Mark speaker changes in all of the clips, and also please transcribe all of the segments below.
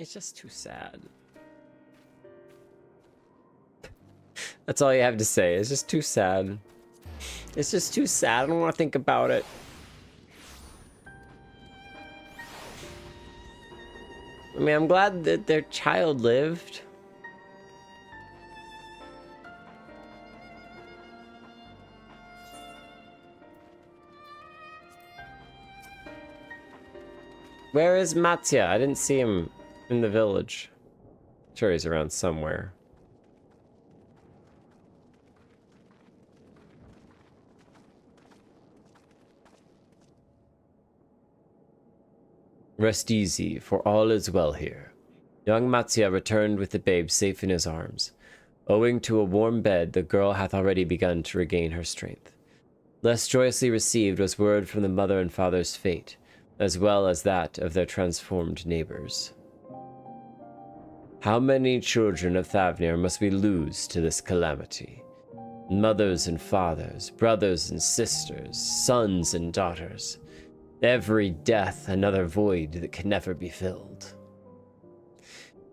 Speaker 1: It's just too sad. That's all you have to say. It's just too sad. It's just too sad. I don't want to think about it. I mean, I'm glad that their child lived. Where is Mattia? I didn't see him in the village. Sure, he's around somewhere. Rest easy, for all is well here. Young Mattia returned with the babe safe in his arms. Owing to a warm bed, the girl hath already begun to regain her strength. Less joyously received was word from the mother and father's fate, as well as that of their transformed neighbors. How many children of Thavnair must we lose to this calamity? Mothers and fathers, brothers and sisters, sons and daughters. Every death another void that can never be filled.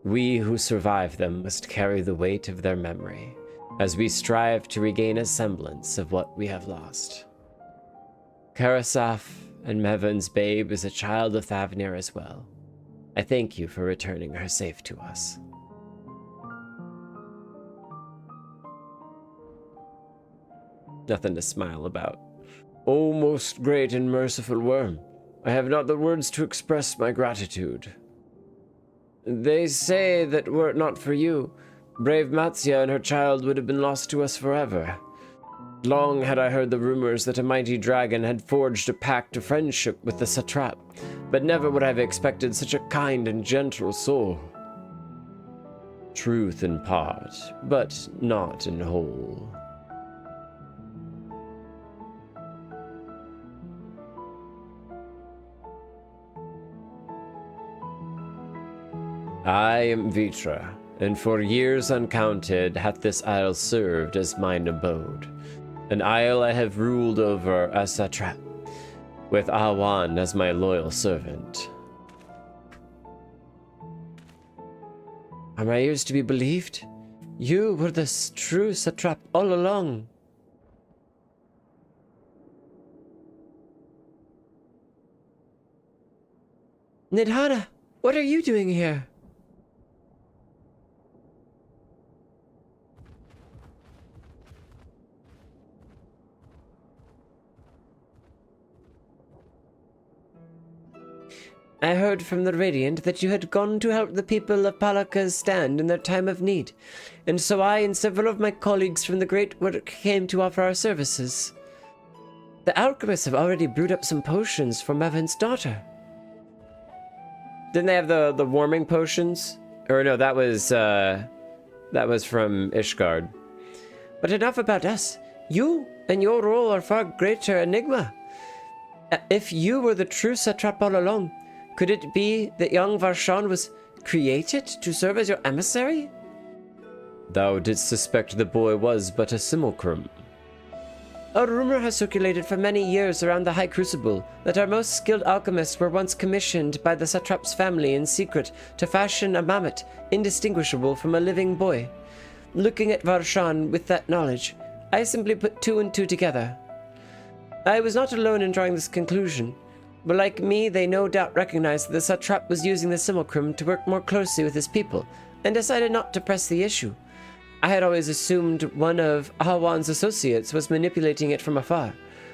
Speaker 1: We who survive them must carry the weight of their memory, as we strive to regain a semblance of what we have lost. Karasaf and Mevan's babe is a child of Thavnair as well. I thank you for returning her safe to us. Nothing to smile about. O most great and merciful worm, I have not the words to express my gratitude. They say that were it not for you, brave Matsia and her child would have been lost to us forever. Long had I heard the rumors that a mighty dragon had forged a pact of friendship with the Satrap, but never would I have expected such a kind and gentle soul. Truth in part, but not in whole. I am Vitra, and for years uncounted hath this isle served as mine abode. An isle I have ruled over as Satrap, with Awan as my loyal servant. Are my ears to be believed? You were the true Satrap all along. Nidhana, what are you doing here? I heard from the Radiant that you had gone to help the people of Palaka's stand in their time of need, and so I and several of my colleagues from the Great Work came to offer our services. The alchemists have already brewed up some potions for Mevan's daughter. Didn't they have the warming potions? Or no, that was from Ishgard. But enough about us. You and your role are far greater enigma. If you were the true Satrap all along, could it be that young Varshan was created to serve as your emissary? Thou didst suspect the boy was but a simulacrum. A rumor has circulated for many years around the High Crucible that our most skilled alchemists were once commissioned by the Satrap's family in secret to fashion a mammoth indistinguishable from a living boy. Looking at Varshan with that knowledge, I simply put two and two together. I was not alone in drawing this conclusion, but like me, they no doubt recognized that the Satrap was using the simulacrum to work more closely with his people, and decided not to press the issue. I had always assumed one of Ahawan's associates was manipulating it from afar,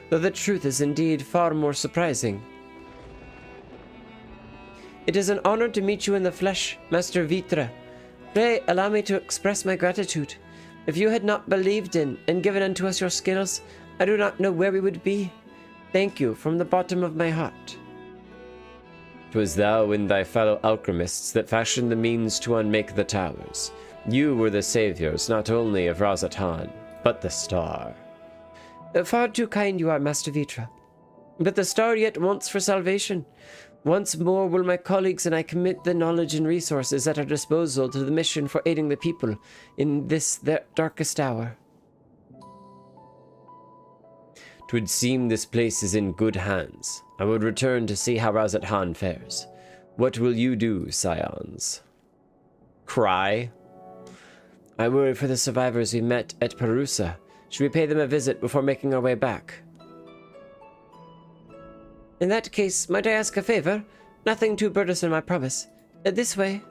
Speaker 1: though the truth is indeed far more surprising. It is an honor to meet you in the flesh, Master Vitra. Pray allow me to express my gratitude. If you had not believed in and given unto us your skills, I do not know where we would be. Thank you from the bottom of my heart. 'Twas thou and thy fellow alchemists that fashioned the means to unmake the towers. You were the saviors not only of Razatan, but the star. Far too kind you are, Master Vitra. But the star yet wants for salvation. Once more will my colleagues and I commit the knowledge and resources at our disposal to the mission for aiding the people in this their darkest hour. 'Twould seem this place is in good hands. I would return to see how Razat Han fares. What will you do, Scions? Cry? I worry for the survivors we met at Perusa. Should we pay them a visit before making our way back? In that case, might I ask a favor? Nothing too burdensome, I promise. This way.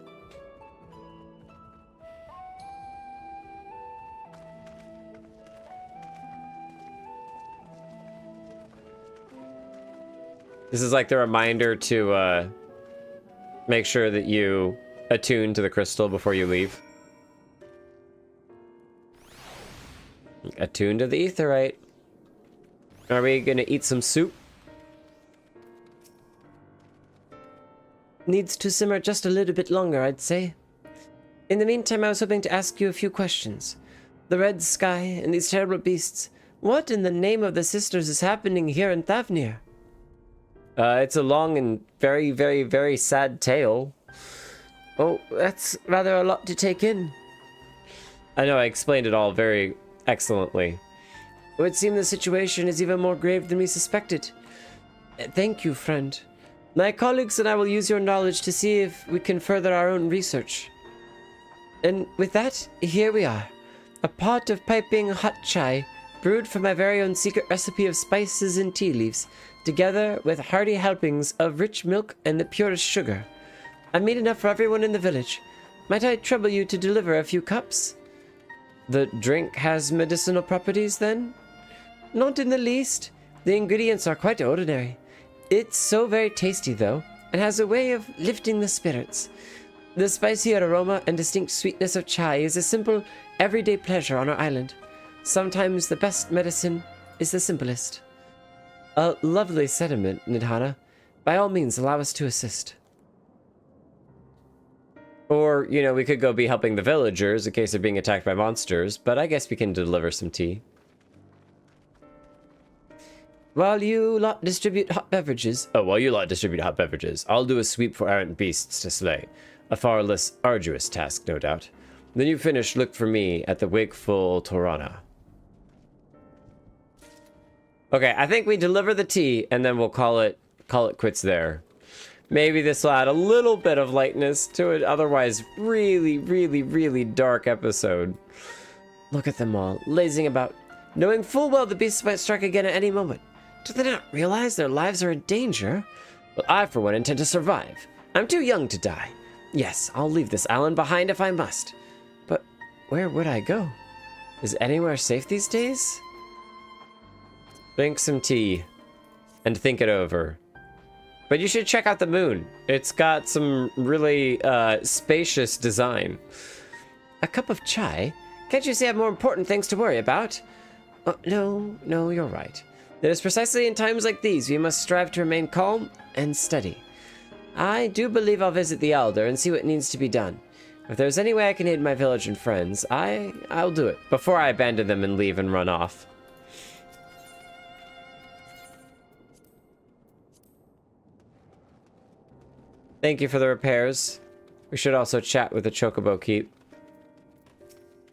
Speaker 1: This is like the reminder to make sure that you attune to the crystal before you leave. Attune to the aetheryte. Are we gonna eat some soup? Needs to simmer just a little bit longer, I'd say. In the meantime, I was hoping to ask you a few questions. The red sky and these terrible beasts. What in the name of the sisters is happening here in Thavnair? It's a long and very, very, very sad tale. Oh, that's rather a lot to take in. I know, I explained it all very excellently. It would seem the situation is even more grave than we suspected. Thank you, friend. My colleagues and I will use your knowledge to see if we can further our own research. And with that, here we are. A pot of piping hot chai, brewed from my very own secret recipe of spices and tea leaves, together with hearty helpings of rich milk and the purest sugar. I made enough for everyone in the village. Might I trouble you to deliver a few cups? The drink has medicinal properties, then? Not in the least. The ingredients are quite ordinary. It's so very tasty, though, and has a way of lifting the spirits. The spicy aroma and distinct sweetness of chai is a simple, everyday pleasure on our island. Sometimes the best medicine is the simplest. A lovely sentiment, Nidhana. By all means, allow us to assist. Or, you know, we could go be helping the villagers in case they're being attacked by monsters, but I guess we can deliver some tea. While you lot distribute hot beverages... Oh, while you lot distribute hot beverages, I'll do a sweep for errant beasts to slay. A far less arduous task, no doubt. Then you finish, look for me at the wakeful Torana. Okay, I think we deliver the tea, and then we'll call it quits there. Maybe this will add a little bit of lightness to an otherwise really, really, really dark episode. Look at them all, lazing about, knowing full well the beasts might strike again at any moment. Do they not realize their lives are in danger? Well, I, for one, intend to survive. I'm too young to die. Yes, I'll leave this island behind if I must. But where would I go? Is anywhere safe these days? Drink some tea and think it over. But you should check out the moon. It's got some really spacious design. A cup of chai? Can't you see I have more important things to worry about? Oh, no, you're right. It is precisely in times like these we must strive to remain calm and steady. I do believe I'll visit the Elder and see what needs to be done. If there's any way I can aid my village and friends, I'll do it before I abandon them and leave and run off. Thank you for the repairs. We should also chat with the Chocobo Keep.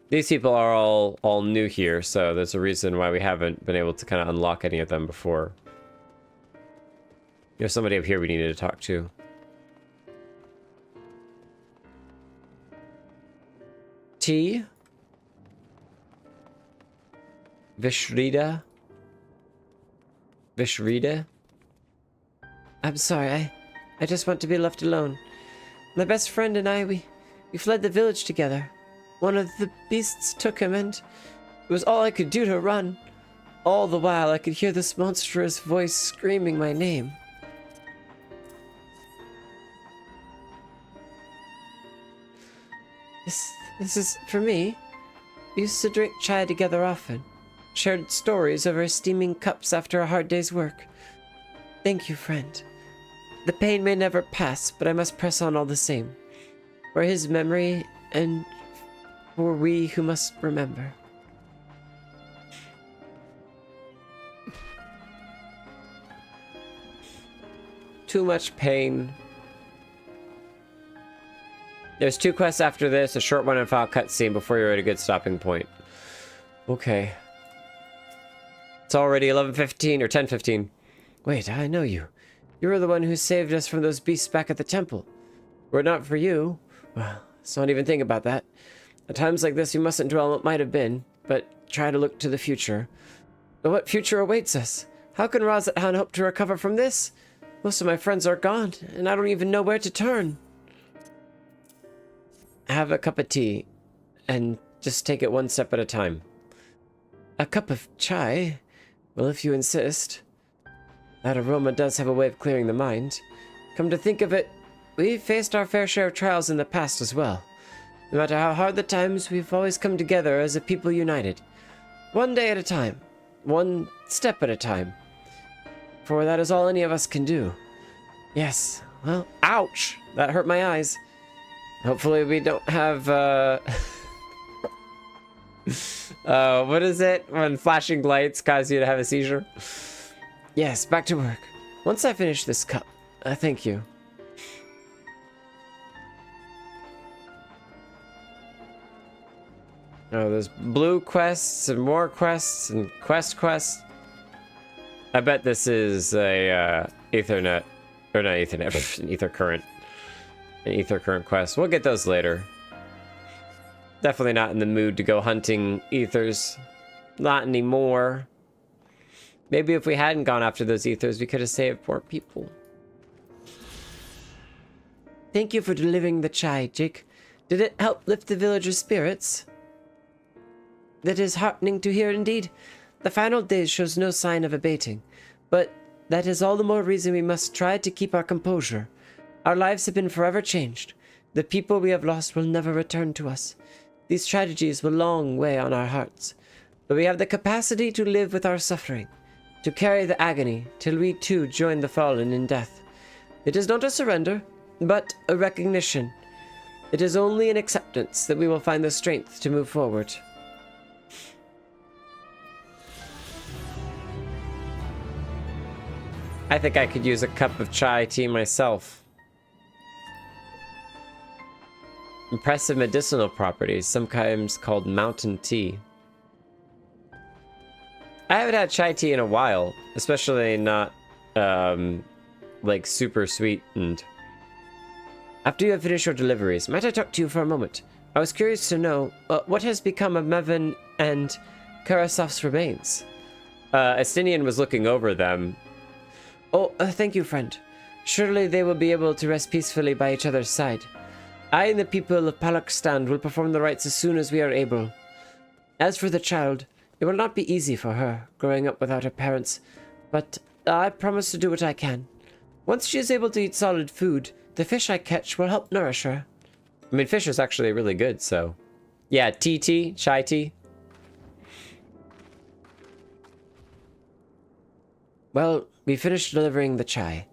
Speaker 1: These people are all new here, so there's a reason why we haven't been able to kind of unlock any of them before. There's somebody up here we needed to talk to. Tea? Vishrida? I'm sorry, I just want to be left alone. My best friend and I, we fled the village together. One of the beasts took him, and it was all I could do to run. All the while, I could hear this monstrous voice screaming my name. This is for me. We used to drink chai together often. Shared stories over steaming cups after a hard day's work. Thank you, friend. The pain may never pass, but I must press on all the same. For his memory, and for we who must remember. Too much pain. There's 2 quests after this, a short one and file cutscene before you're at a good stopping point. Okay. It's already 11:15 or 10:15. Wait, I know you. You were the one who saved us from those beasts back at the temple. Were it not for you, well, let's not even think about that. At times like this, we mustn't dwell on what might have been, but try to look to the future. But what future awaits us? How can Razathan hope to recover from this? Most of my friends are gone, and I don't even know where to turn. Have a cup of tea, and just take it one step at a time. A cup of chai? Well, if you insist. That aroma does have a way of clearing the mind. Come to think of it, we've faced our fair share of trials in the past as well. No matter how hard the times, we've always come together as a people united. One day at a time. One step at a time. For that is all any of us can do. Yes, well, ouch! That hurt my eyes. Hopefully we don't have, what is it? When flashing lights cause you to have a seizure? Yes, back to work. Once I finish this cup, thank you. Oh, there's blue quests and more quests and quests. I bet this is a Ethernet, or not Ethernet, but an Ether Current. An Ether Current quest. We'll get those later. Definitely not in the mood to go hunting ethers. Not anymore. Maybe if we hadn't gone after those ethers, we could have saved more people. Thank you for delivering the chai, Jake. Did it help lift the villagers' spirits? That is heartening to hear indeed. The final days shows no sign of abating, but that is all the more reason we must try to keep our composure. Our lives have been forever changed. The people we have lost will never return to us. These tragedies will long weigh on our hearts, but we have the capacity to live with our suffering, to carry the agony till we too join the fallen in death. It is not a surrender, but a recognition. It is only in acceptance that we will find the strength to move forward. I think I could use a cup of chai tea myself. Impressive medicinal properties, sometimes called mountain tea. I haven't had chai tea in a while, especially not, like super sweetened. After you have finished your deliveries, might I talk to you for a moment? I was curious to know, what has become of Mevin and Karasov's remains? Estinian was looking over them. Oh, thank you, friend. Surely they will be able to rest peacefully by each other's side. I and the people of Palakstand will perform the rites as soon as we are able. As for the child, it will not be easy for her, growing up without her parents, but I promise to do what I can. Once she is able to eat solid food, the fish I catch will help nourish her. I mean, fish is actually really good, so... Yeah, tea, chai tea. Well, we finished delivering the chai.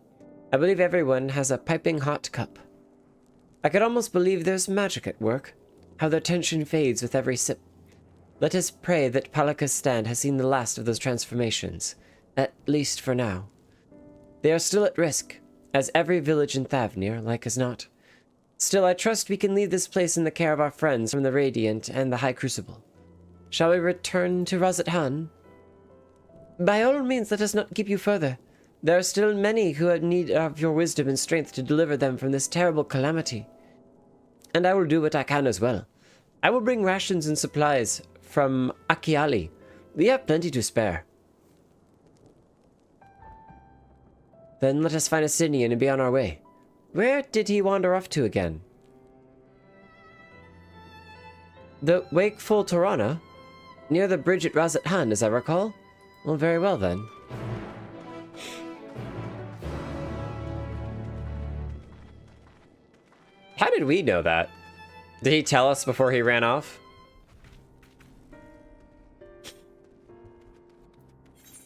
Speaker 1: I believe everyone has a piping hot cup. I could almost believe there's magic at work, how their tension fades with every sip. Let us pray that Palakastan has seen the last of those transformations, at least for now. They are still at risk, as every village in Thavnair, like as not. Still, I trust we can leave this place in the care of our friends from the Radiant and the High Crucible. Shall we return to Razathan? By all means, let us not keep you further. There are still many who have need of your wisdom and strength to deliver them from this terrible calamity. And I will do what I can as well. I will bring rations and supplies from Akiali. We have plenty to spare. Then let us find a Sinian and be on our way. Where did he wander off to again? The Wakeful Torana? Near the bridge at Razathan, as I recall? Well, very well then. How did we know that? Did he tell us before he ran off?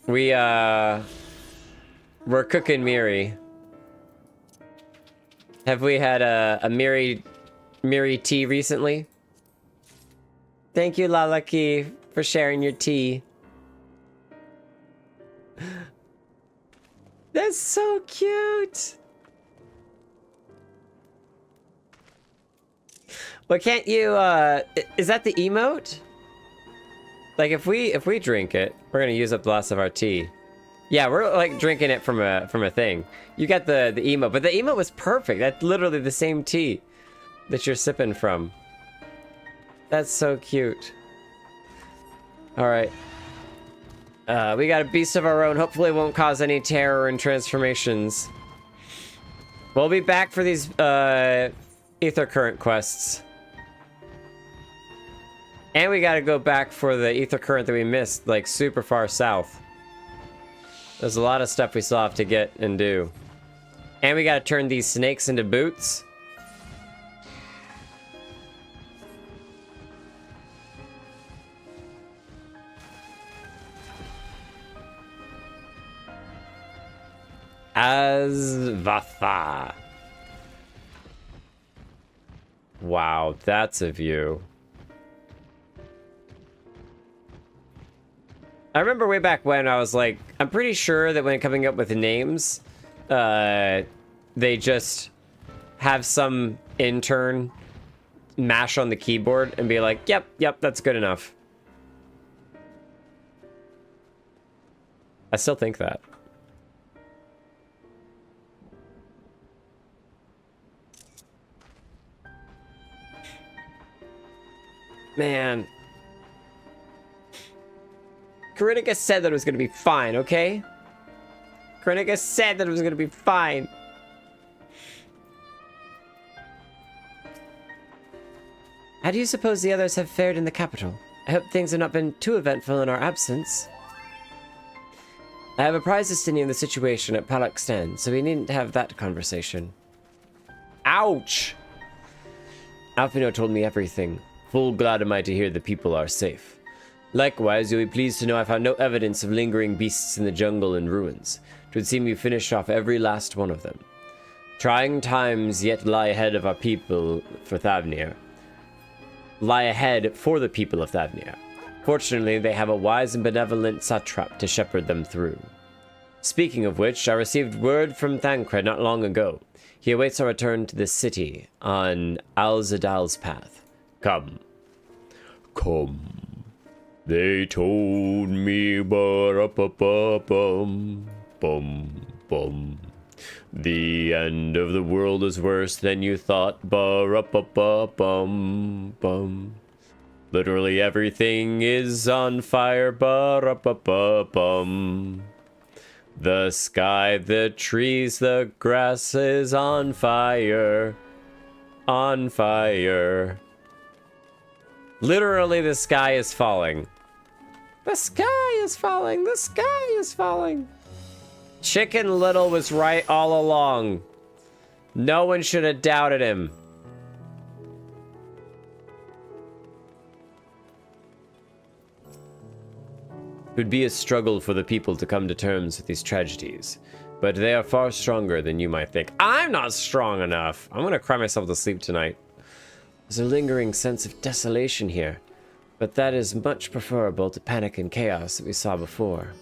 Speaker 1: We're cooking Miri. Have we had a Miri tea recently? Thank you, Lalaki, for sharing your tea. That's so cute. But can't you, is that the emote? Like, if we drink it, we're gonna use up the last of our tea. Yeah, we're like drinking it from a thing. You got the emote, but the emote was perfect. That's literally the same tea that you're sipping from. That's so cute. All right. We got a beast of our own. Hopefully it won't cause any terror and transformations. We'll be back for these ether current quests. And we gotta go back for the ether current that we missed, like super far south. There's a lot of stuff we still have to get and do. And we gotta turn these snakes into boots. Azvatha. Wow, that's a view. I remember way back when I was like, I'm pretty sure that when coming up with names, they just have some intern mash on the keyboard and be like, yep, that's good enough. I still think that. Man. Karinika said that it was going to be fine, okay? Karinika said that it was going to be fine. How do you suppose the others have fared in the capital? I hope things have not been too eventful in our absence. I have apprised Estinian of the situation at FFXIV, so we needn't have that conversation. Ouch! Alfino told me everything. Full glad am I to hear the people are safe. Likewise, you'll be pleased to know I found no evidence of lingering beasts in the jungle and ruins. It would seem we finished off every last one of them. Trying times yet lie ahead of our people for Thavnair. Lie ahead for the people of Thavnair. Fortunately, they have a wise and benevolent Satrap to shepherd them through. Speaking of which, I received word from Thancred not long ago. He awaits our return to the city on Al-Zadal's path. Come. They told me ba-ra-pa-pa-bum, bum. The end of the world is worse than you thought, ba-ra-pa-pa-bum, bum. Literally everything is on fire, ba-ra-pa-pa-bum. The sky, the trees, the grass is on fire. On fire. Literally, the sky is falling. The sky is falling. The sky is falling. Chicken Little was right all along. No one should have doubted him. It would be a struggle for the people to come to terms with these tragedies, but they are far stronger than you might think. I'm not strong enough. I'm gonna cry myself to sleep tonight. There's a lingering sense of desolation here, but that is much preferable to panic and chaos that we saw before.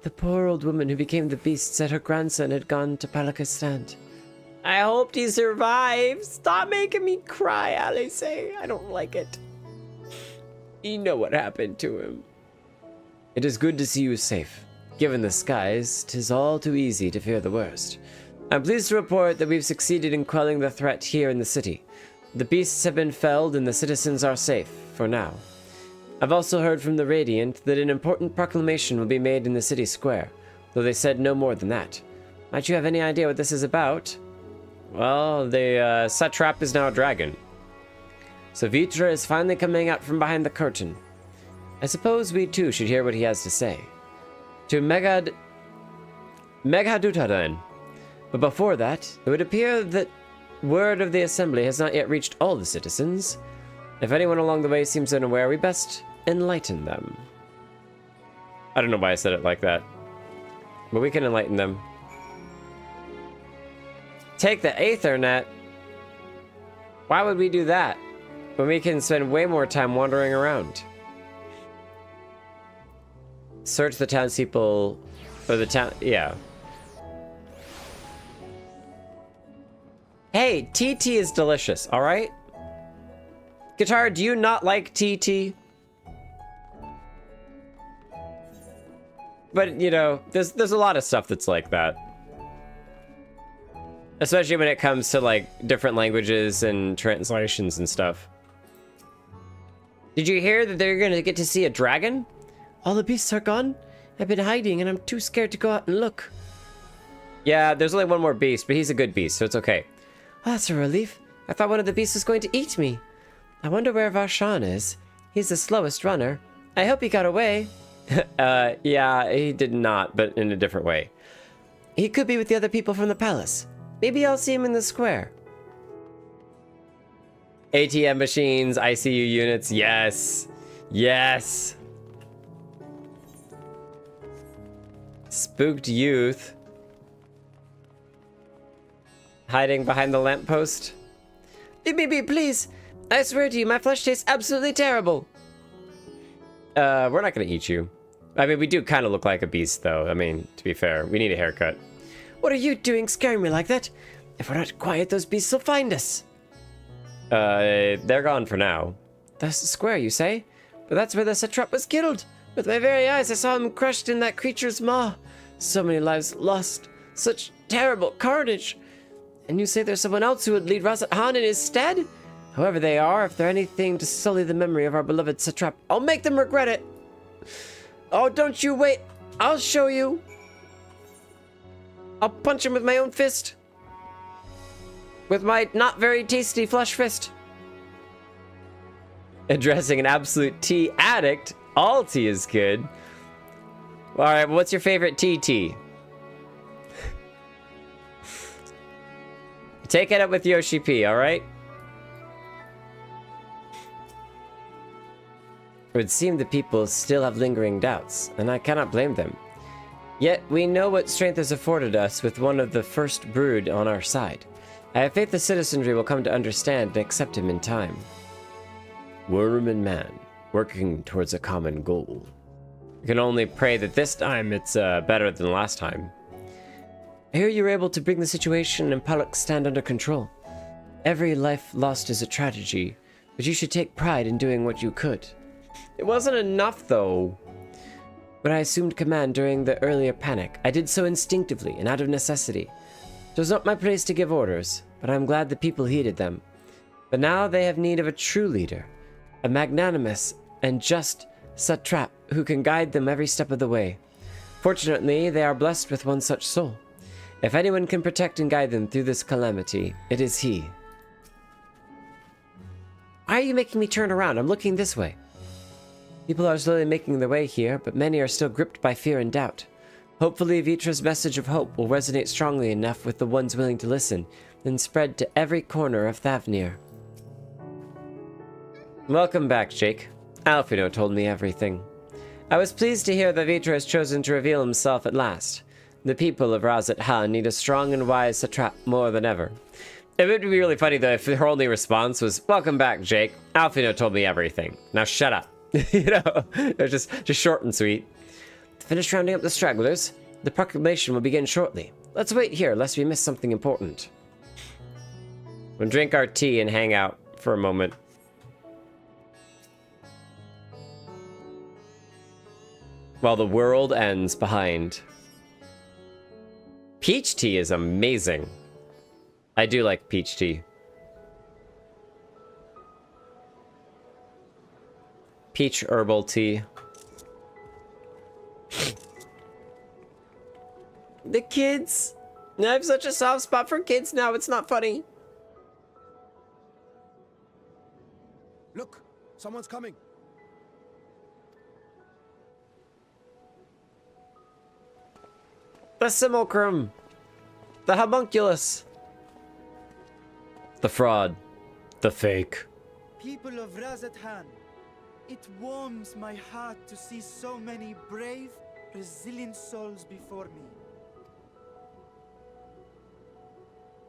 Speaker 1: The poor old woman who became the beast said her grandson had gone to FFXIV. I hoped he survived. Stop making me cry, Alice. I don't like it. You know what happened to him. It is good to see you safe. Given the skies, 'tis all too easy to fear the worst. I'm pleased to report that we've succeeded in quelling the threat here in the city. The beasts have been felled and the citizens are safe, for now. I've also heard from the Radiant that an important proclamation will be made in the city square, though they said no more than that. Might you have any idea what this is about? Well, the Satrap is now a dragon. So Vitra is finally coming out from behind the curtain. I suppose we too should hear what he has to say. To Meghaduta then. But before that, it would appear that word of the assembly has not yet reached all the citizens. If anyone along the way seems unaware, we best enlighten them. I don't know why I said it like that, but we can enlighten them. Take the Aethernet? Why would we do that when we can spend way more time wandering around? Search the townspeople, or the town, yeah. Hey, TT is delicious, alright? Guitar, do you not like TT? But, you know, there's a lot of stuff that's like that. Especially when it comes to, like, different languages and translations and stuff. Did you hear that they're gonna get to see a dragon? All the beasts are gone? I've been hiding and I'm too scared to go out and look. Yeah, there's only one more beast, but he's a good beast, so it's okay. Oh, that's a relief. I thought one of the beasts was going to eat me. I wonder where Varshan is. He's the slowest runner. I hope he got away. Yeah, he did not, but in a different way. He could be with the other people from the palace. Maybe I'll see him in the square. ATM machines, ICU units, yes. Yes. Spooked youth. Hiding behind the lamppost. Baby, please. I swear to you, my flesh tastes absolutely terrible. We're not gonna eat you. I mean, we do kind of look like a beast, though. I mean, to be fair, we need a haircut. What are you doing scaring me like that? If we're not quiet, those beasts will find us. They're gone for now. That's the square, you say? But that's where the Satrap was killed. With my very eyes, I saw him crushed in that creature's maw. So many lives lost. Such terrible carnage. And you say there's someone else who would lead Razat Han in his stead? However they are, if they're anything to sully the memory of our beloved Satrap, I'll make them regret it. Oh, don't you wait. I'll show you. I'll punch him with my own fist. With my not very tasty flesh fist. Addressing an absolute tea addict. All tea is good. Alright, what's your favorite tea? Take it up with Yoshi P, alright? It would seem the people still have lingering doubts, and I cannot blame them. Yet, we know what strength has afforded us with one of the first brood on our side. I have faith the citizenry will come to understand and accept him in time. Worm and man, working towards a common goal. We can only pray that this time it's better than last time. I hear you were able to bring the situation and Palak stand under control. Every life lost is a tragedy, but you should take pride in doing what you could. It wasn't enough, though. When I assumed command during the earlier panic, I did so instinctively and out of necessity. It was not my place to give orders, but I am glad the people heeded them. But now they have need of a true leader, a magnanimous and just Satrap who can guide them every step of the way. Fortunately, they are blessed with one such soul. If anyone can protect and guide them through this calamity, it is he. Why are you making me turn around? I'm looking this way. People are slowly making their way here, but many are still gripped by fear and doubt. Hopefully, Vitra's message of hope will resonate strongly enough with the ones willing to listen, and spread to every corner of Thavnair. Welcome back, Jake. Alfredo told me everything. I was pleased to hear that Vitra has chosen to reveal himself at last. The people of Razat Han need a strong and wise Satrap more than ever. It would be really funny, though, if her only response was, "Welcome back, Jake. Alfredo told me everything. Now shut up." You know, it's just short and sweet. Finish rounding up the stragglers. The proclamation will begin shortly. Let's wait here, lest we miss something important. We'll drink our tea and hang out for a moment. While the world ends behind. Peach tea is amazing. I do like peach tea. Peach herbal tea. The kids. I have such a soft spot for kids now, it's not funny.
Speaker 2: Look, someone's coming.
Speaker 1: The simulacrum. The homunculus. The fraud. The fake.
Speaker 3: People of Razat Han, it warms my heart to see so many brave, resilient souls before me.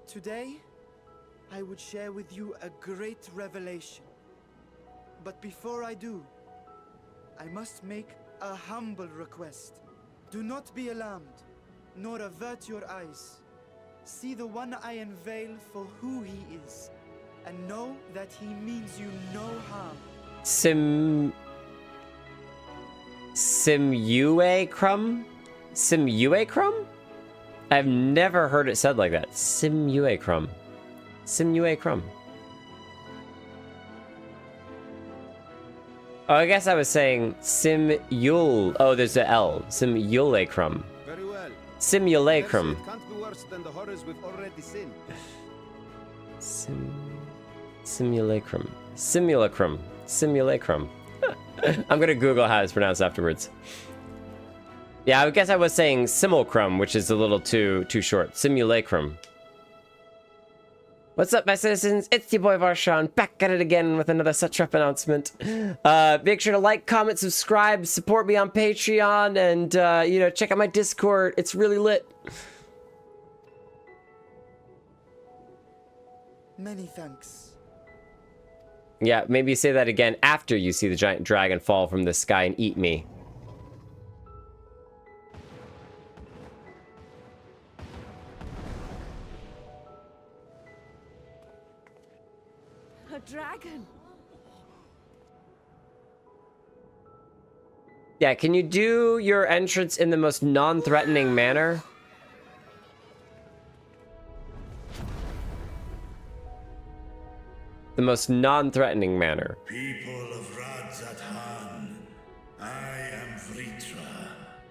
Speaker 3: Today, I would share with you a great revelation. But before I do, I must make a humble request. Do not be alarmed, nor avert your eyes. See the one I unveil for who he is, and know that he means you no harm.
Speaker 1: Simuacrum? Simuacrum? I've never heard it said like that. Simuacrum. Simuacrum. Oh, I guess I was saying simul. Oh, there's an L. Simulacrum.
Speaker 2: Very well.
Speaker 1: Simulacrum.
Speaker 2: It can't be worse than the horrors we've already seen.
Speaker 1: Simulacrum. Simulacrum. Simulacrum. I'm gonna Google how it's pronounced afterwards. Yeah, I guess I was saying simulacrum, which is a little too short. Simulacrum. What's up, my citizens? It's your boy Varshan, back at it again with another Satrap announcement. Make sure to like, comment, subscribe, support me on Patreon, and, you know, check out my Discord. It's really lit.
Speaker 3: Many thanks.
Speaker 1: Yeah, maybe say that again after you see the giant dragon fall from the sky and eat me.
Speaker 4: A dragon.
Speaker 1: Yeah, can you do your entrance in the most non-threatening manner? The most non-threatening manner.
Speaker 5: People of Radzathan, I am Vritra,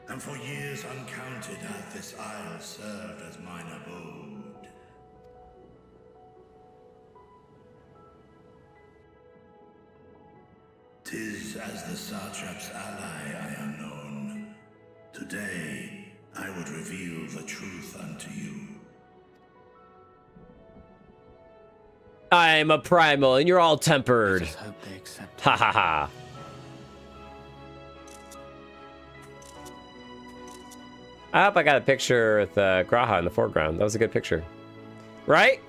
Speaker 5: and for years uncounted hath this isle served as mine abode. 'Tis as the Satrap's ally I am known. Today, I would reveal the truth unto you.
Speaker 1: I'm a primal and you're all tempered.
Speaker 3: Just hope they accept.
Speaker 1: Ha ha ha. I hope I got a picture with Graha in the foreground. That was a good picture. Right?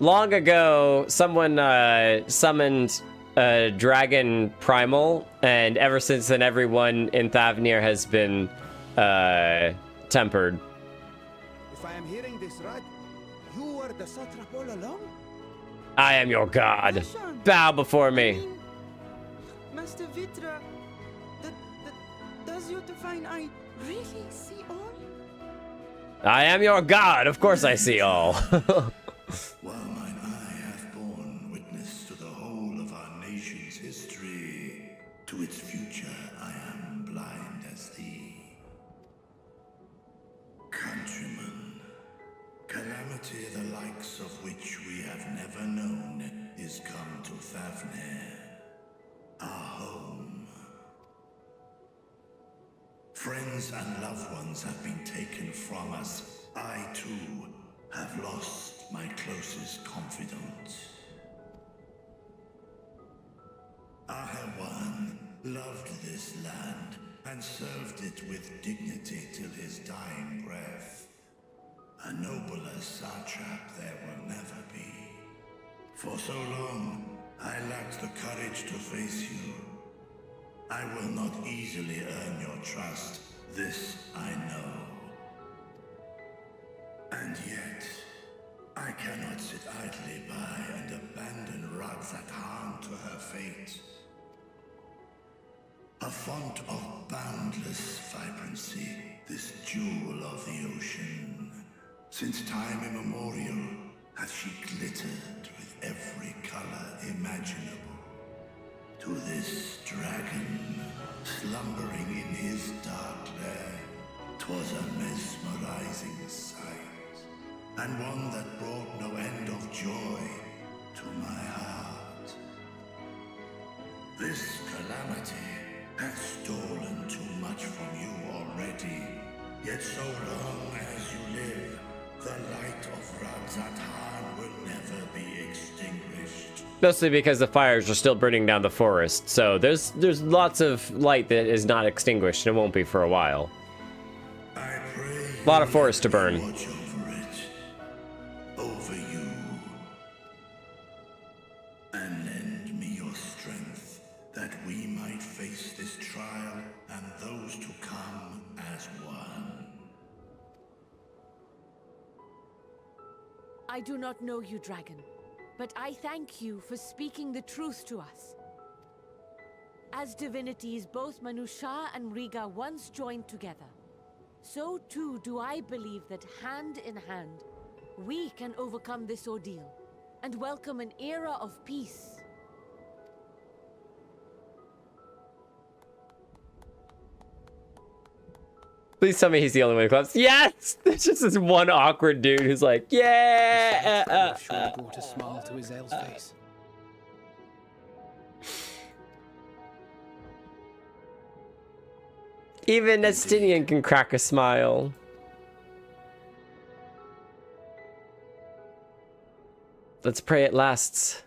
Speaker 1: Long ago, someone summoned a dragon primal, and ever since then, everyone in Thavnair has been tempered.
Speaker 2: If I am hearing this right, you were the Satrap all along?
Speaker 1: I am your god.
Speaker 3: Varshan,
Speaker 1: Bow before
Speaker 3: I
Speaker 1: me.
Speaker 3: mean, Master Vitra, does your divine eye really see all?
Speaker 1: I am your god. Of course I see all.
Speaker 5: While mine eye hath borne witness to the whole of our nation's history, to its future I am blind as thee. Countrymen, calamity the likes of which we have never known is come to Thavnair, our home. Friends and loved ones have been taken from us. I, too, have lost my closest confidant. Ahawan loved this land and served it with dignity till his dying breath. A nobler Satrap there will never be. For so long, I lacked the courage to face you. I will not easily earn your trust, this I know. And yet, I cannot sit idly by and abandon Radzathan to her fate. A font of boundless vibrancy, this jewel of the ocean. Since time immemorial, hath she glittered with every color imaginable. To this dragon, slumbering in his dark lair, 'twas a mesmerizing sight, and one that brought no end of joy to my heart. This calamity hath stolen too much from you already, yet so long as you live, the light of Radzathan will never be extinguished.
Speaker 1: Mostly because the fires are still burning down the forest, so there's lots of light that is not extinguished, and it won't be for a while.
Speaker 5: I pray
Speaker 1: A lot of forest to burn.
Speaker 5: watch over it, over you, and lend me your strength, that we might face this trial and those to come as one.
Speaker 4: I do not know you, dragon, but I thank you for speaking the truth to us. As divinities, both Manusha and Riga once joined together. So too do I believe that hand in hand, we can overcome this ordeal and welcome an era of peace.
Speaker 1: Please tell me he's the only one who claps. Yes! There's just this one awkward dude who's like, yeah!
Speaker 6: Surely brought a smile to Azael's face.
Speaker 1: Even Estinian can crack a smile. Let's pray it lasts.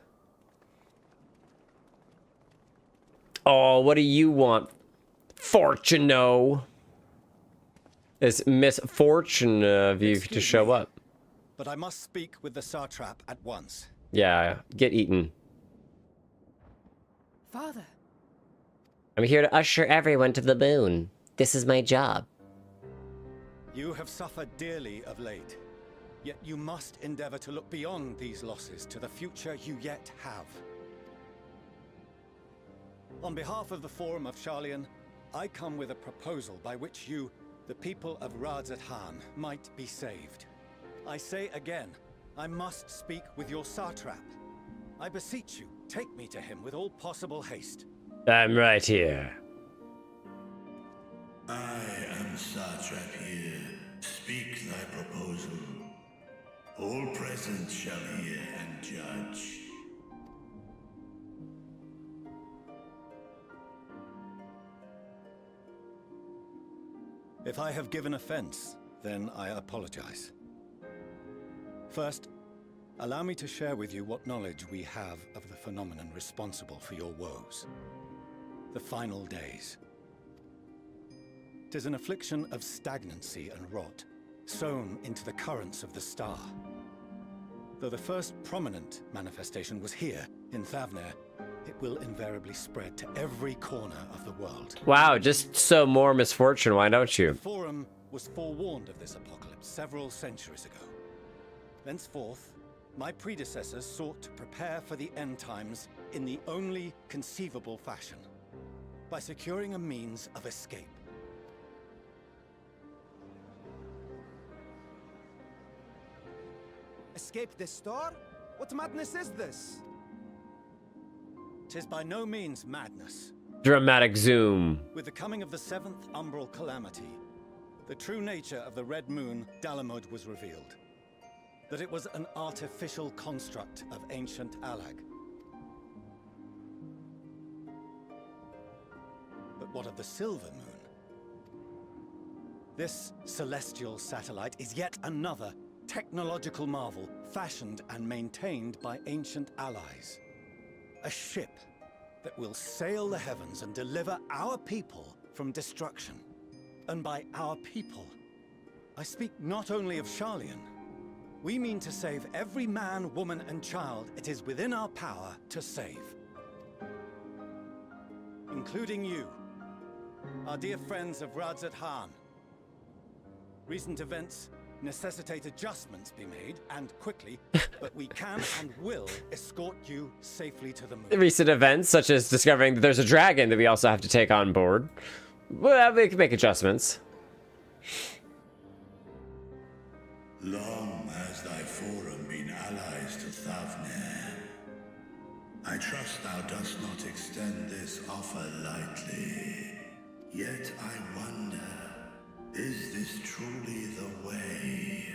Speaker 1: Oh, what do you want, Fortuno? It's misfortune of you to show up.
Speaker 7: But I must speak with the Satrap at once.
Speaker 1: Yeah, get eaten.
Speaker 6: Father.
Speaker 1: I'm here to usher everyone to the moon. This is my job.
Speaker 7: You have suffered dearly of late, yet you must endeavor to look beyond these losses to the future you yet have. On behalf of the Forum of Sharlayan, I come with a proposal by which you, the people of Radzat-Han, might be saved. I say again, I must speak with your Satrap. I beseech you, take me to him with all possible haste.
Speaker 1: I'm right here.
Speaker 5: I am Satrap here. Speak thy proposal. All present shall hear and judge.
Speaker 7: If I have given offense, then I apologize. First, allow me to share with you what knowledge we have of the phenomenon responsible for your woes. The final days. 'Tis an affliction of stagnancy and rot, sown into the currents of the star. Though the first prominent manifestation was here, in Thavnair, it will invariably spread to every corner of the world.
Speaker 1: Wow, just so more misfortune, why don't you?
Speaker 7: The Forum was forewarned of this apocalypse several centuries ago. Thenceforth, my predecessors sought to prepare for the end times in the only conceivable fashion, by securing a means of escape.
Speaker 2: Escape the star? What madness is this?
Speaker 7: 'Tis by no means madness.
Speaker 1: Dramatic zoom.
Speaker 7: With the coming of the 7th umbral calamity, the true nature of the Red Moon, Dalamud, was revealed. That it was an artificial construct of ancient Alag. But what of the Silver Moon? This celestial satellite is yet another technological marvel fashioned and maintained by ancient allies. A ship that will sail the heavens and deliver our people from destruction. And by our people, I speak not only of Sharlayan. We mean to save every man, woman, and child it is within our power to save. Including you, our dear friends of Radzat-Han. Recent events necessitate adjustments be made, and quickly, but we can and will escort you safely to the moon.
Speaker 1: Recent events, such as discovering that there's a dragon that we also have to take on board. Well, we can make adjustments.
Speaker 5: Long has thy forum been allies to Thavnair. I trust thou dost not extend this offer lightly. Yet I wonder, is this truly the way?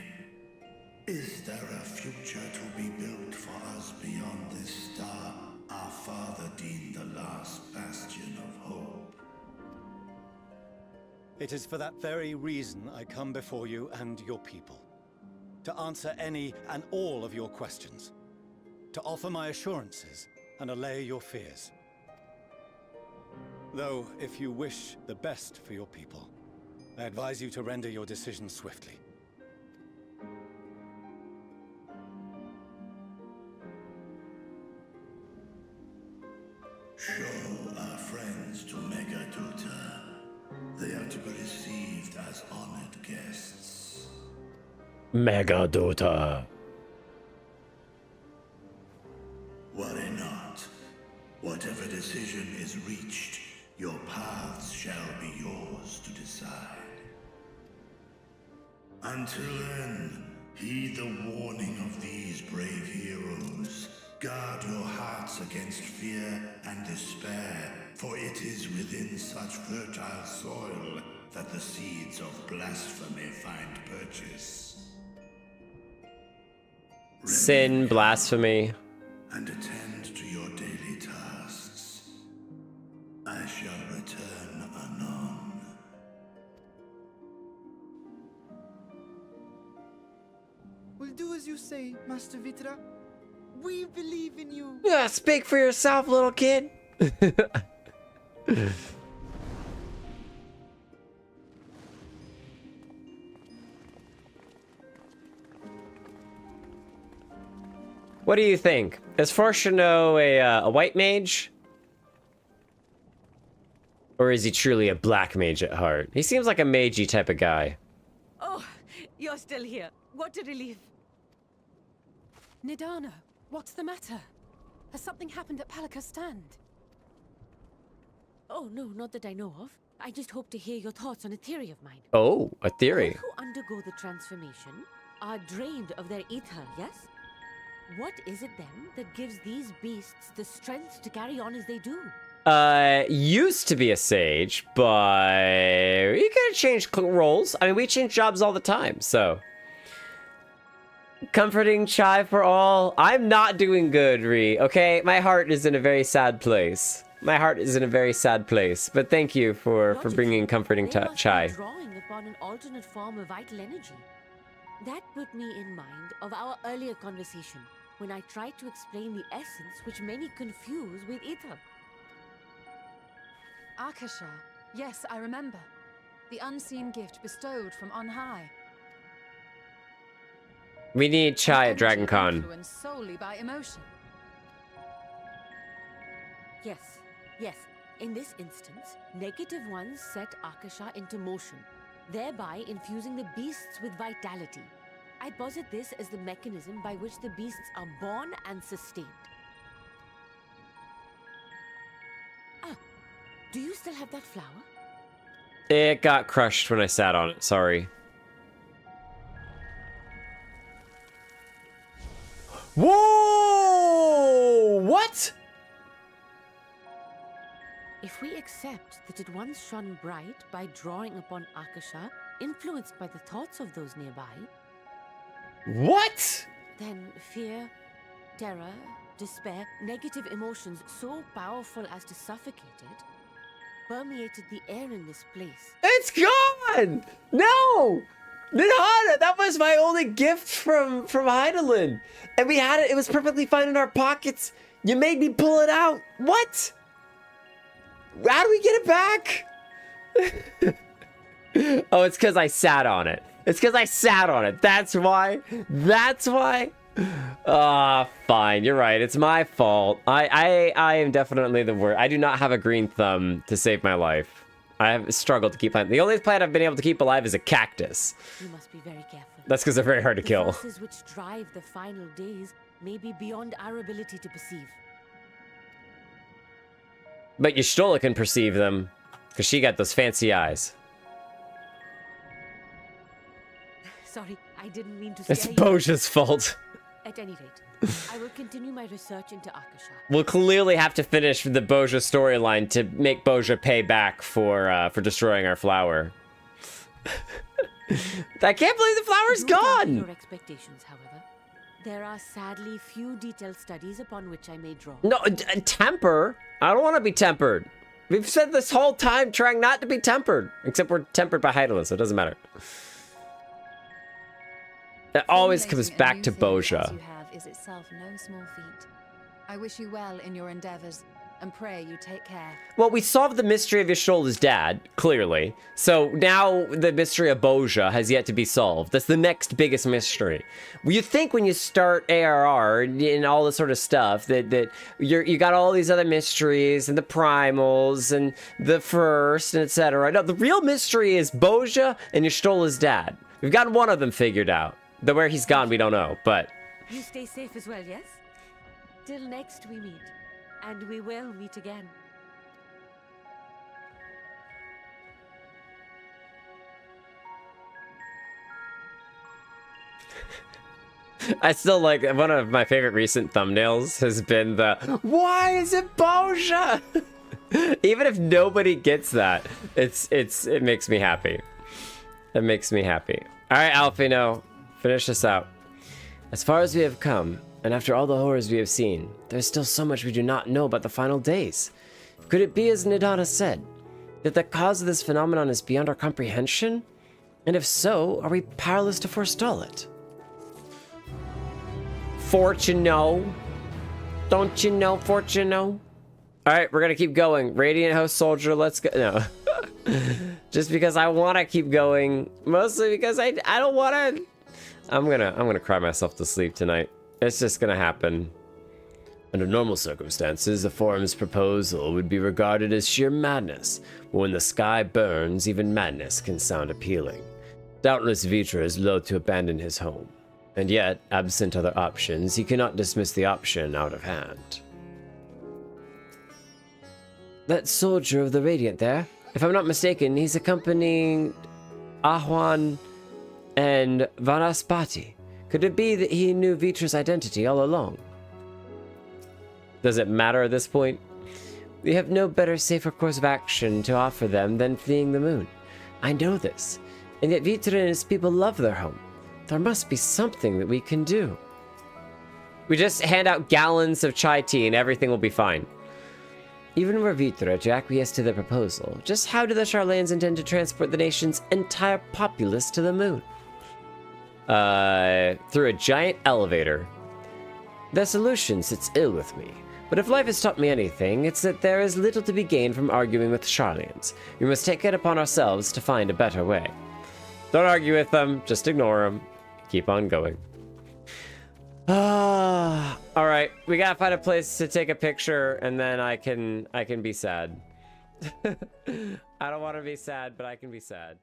Speaker 5: Is there a future to be built for us beyond this star our father deemed the last bastion of hope?
Speaker 7: It is for that very reason I come before you and your people. To answer any and all of your questions. To offer my assurances and allay your fears. Though, if you wish the best for your people, I advise you to render your decision swiftly.
Speaker 5: Show our friends to Megaduta. They are to be received as honored guests.
Speaker 1: Megadota.
Speaker 5: Worry not. Whatever decision is reached, your paths shall be yours to decide. Until then, heed the warning of these brave heroes. Guard your hearts against fear and despair, for it is within such fertile soil that the seeds of blasphemy find purchase.
Speaker 1: Sin, blasphemy.
Speaker 5: And attend to your daily tasks. I shall return anon.
Speaker 3: We'll do as you say, Master Vitra. We believe in you.
Speaker 1: Yeah, speak for yourself, little kid. What do you think? Is Fortuno a white mage? Or is he truly a black mage at heart? He seems like a magey type of guy.
Speaker 4: Oh, you're still here. What a relief.
Speaker 8: Nidana, what's the matter? Has something happened at Palaka's stand?
Speaker 4: Oh, no, not that I know of. I just hope to hear your thoughts on a theory of mine.
Speaker 1: Oh, a theory.
Speaker 4: All who undergo the transformation are drained of their ether, yes? What is it then that gives these beasts the strength to carry on as they do?
Speaker 1: Used to be a sage, but you could have changed roles. I mean, we change jobs all the time, so. Comforting chai for all. I'm not doing good, Ree, okay? My heart is in a very sad place. My heart is in a very sad place, but thank you for bringing comforting chai.
Speaker 4: Drawing upon an alternate form of vital energy. That put me in mind of our earlier conversation, when I tried to explain the essence which many confuse with ether.
Speaker 8: Akasha. Yes, I remember. The unseen gift bestowed from on high.
Speaker 1: We need chai at Dragon Con.
Speaker 8: Influenced solely by emotion.
Speaker 4: Yes, yes. In this instance, negative ones set Akasha into motion, thereby infusing the beasts with vitality. I posit this as the mechanism by which the beasts are born and sustained. Ah, do you still have that flower?
Speaker 1: It got crushed when I sat on it, sorry. Whoa! What?
Speaker 4: If we accept that it once shone bright by drawing upon Akasha, influenced by the thoughts of those nearby,
Speaker 1: what?
Speaker 4: then fear, terror, despair, negative emotions so powerful as to suffocate it, permeated the air in this place.
Speaker 1: It's gone! No! Nidana, that was my only gift from Heidelin. And we had it, it was perfectly fine in our pockets. You made me pull it out. What? How do we get it back? Oh, it's because I sat on it. It's because I sat on it. That's why. That's why. Ah, fine. You're right. It's my fault. I am definitely the worst. I do not have a green thumb to save my life. I have struggled to keep plant. The only plant I've been able to keep alive is a cactus.
Speaker 4: You must be very careful.
Speaker 1: That's because they're very hard to kill.
Speaker 4: The forces which drive the final days may be beyond our ability to perceive.
Speaker 1: But Y'shtola can perceive them, because she got those fancy eyes.
Speaker 4: Sorry, I didn't mean to scare
Speaker 1: It's
Speaker 4: you.
Speaker 1: Boja's fault.
Speaker 4: At any rate, I will continue my research into Akasha.
Speaker 1: We'll clearly have to finish the Boja storyline to make Boja pay back for destroying our flower. I can't believe the flower's
Speaker 4: Do temper
Speaker 1: gone!
Speaker 4: your expectations, however. There are sadly few detailed studies upon which I may draw.
Speaker 1: No, temper? I don't want to be tempered. We've said this whole time trying not to be tempered. Except we're tempered by Heidelin, so it doesn't matter. It always comes back to Boja.
Speaker 8: You have is itself no small feat. I wish you well in your endeavors, and pray you take care.
Speaker 1: Well, we solved the mystery of Y'shtola's dad, clearly. So now the mystery of Boja has yet to be solved. That's the next biggest mystery. You think when you start ARR and all this sort of stuff that you got all these other mysteries and the primals and the first and etc. No, the real mystery is Boja and Y'shtola's dad. We've got one of them figured out. Though where he's gone, we don't know, but...
Speaker 4: You stay safe as well, yes? Till next we meet. And we will meet again.
Speaker 1: I still like, one of my favorite recent thumbnails has been the, why is it Bosha? Even if nobody gets that, it makes me happy. It makes me happy. All right, Alfino, finish this out. As far as we have come, and after all the horrors we have seen, there's still so much we do not know about the final days. Could it be, as Nidana said, that the cause of this phenomenon is beyond our comprehension? And if so, are we powerless to forestall it? Fortuno. Don't you know, Fortuno? Alright, we're gonna keep going. Radiant Host Soldier, let's go. No. Just because I wanna keep going. Mostly because I don't wanna... I'm gonna cry myself to sleep tonight. It's just gonna happen. Under normal circumstances, the forum's proposal would be regarded as sheer madness. But when the sky burns, even madness can sound appealing. Doubtless Vitra is loath to abandon his home. And yet, absent other options, he cannot dismiss the option out of hand. That soldier of the Radiant there, if I'm not mistaken, he's accompanying Ahwan and Vanaspati. Could it be that he knew Vitra's identity all along? Does it matter at this point? We have no better, safer course of action to offer them than fleeing the moon. I know this, and yet Vitra and his people love their home. There must be something that we can do. We just hand out gallons of chai tea and everything will be fine. Even were Vitra to acquiesce to the proposal, just how do the Sharlayans intend to transport the nation's entire populace to the moon? Through a giant elevator. The solution sits ill with me, but if life has taught me anything, it's that there is little to be gained from arguing with Sharlayans. We must take it upon ourselves to find a better way. Don't argue with them, just ignore them. Keep on going. Alright, we gotta find a place to take a picture and then I can be sad. I don't want to be sad, but I can be sad.